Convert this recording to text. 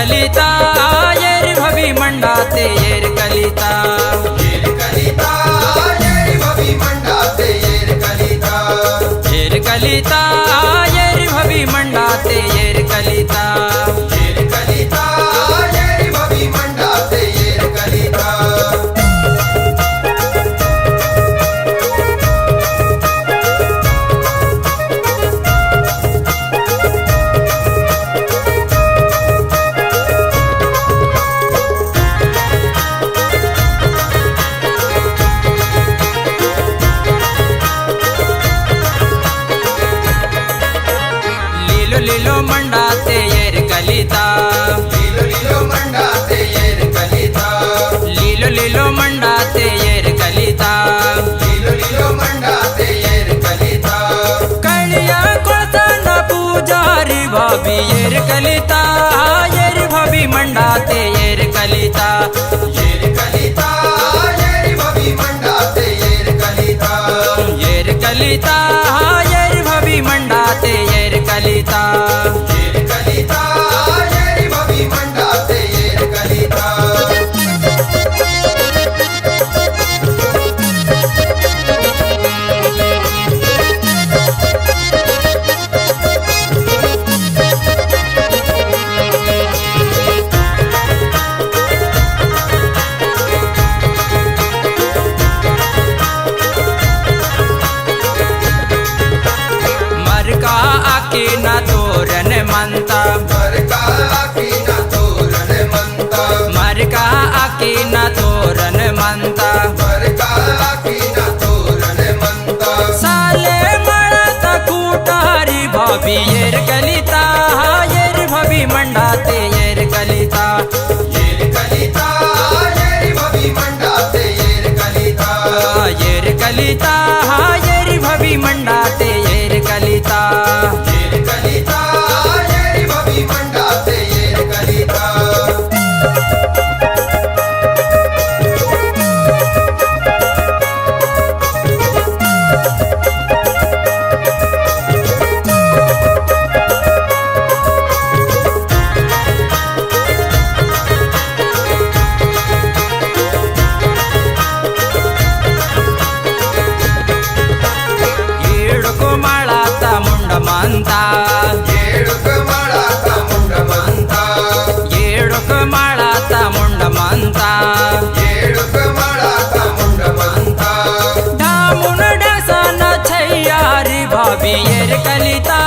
कलिता येर भवी मंडाते येर कलिता येर कलिता येर भवी मंडाते येर कलिता येर कलिता येर भवी मंडाते येर कलिता येर कलिता येर भवी मंडाते येर कलिता लीलो मंडाते येर कलिता लीलो लीलो मंडाते येर कलिता लीलो मंडाते येर कलिता लीलो लीलो मंडाते येर कलिता कळिया कोळताना पूजारी भाभी येर कलिता येर भाभी मंडाते येर कलिता येर कलिता येर भवी मंडाते येर कलिता येर कलिता येर भाभी मंडाते येर कलिता येर कलिता येर भवी मंडाते येर कलिता मरका आके ना तोरण मनता मरका आकी ना तोरण मनता मरका आके ना तोरण मनता मरका आकी ना तोरण मनता साले मळता कुटारी भाभी येर कलिता येर भाभी मंडाते येर कलिता येर कलिता येर भवी मंडाते येर कलिता येर कलिता येर भाभी मंडाते येर कलिता येर कलिता येर भवी मंडाते येर कलिता येडको माळाता मुंड मानता येडुक माळाता मुंड मनता येडको माळाता मुंड मानता येडुक माळाता मुंड मनता ढामुन डसन छैयारी भाभी येर कलिता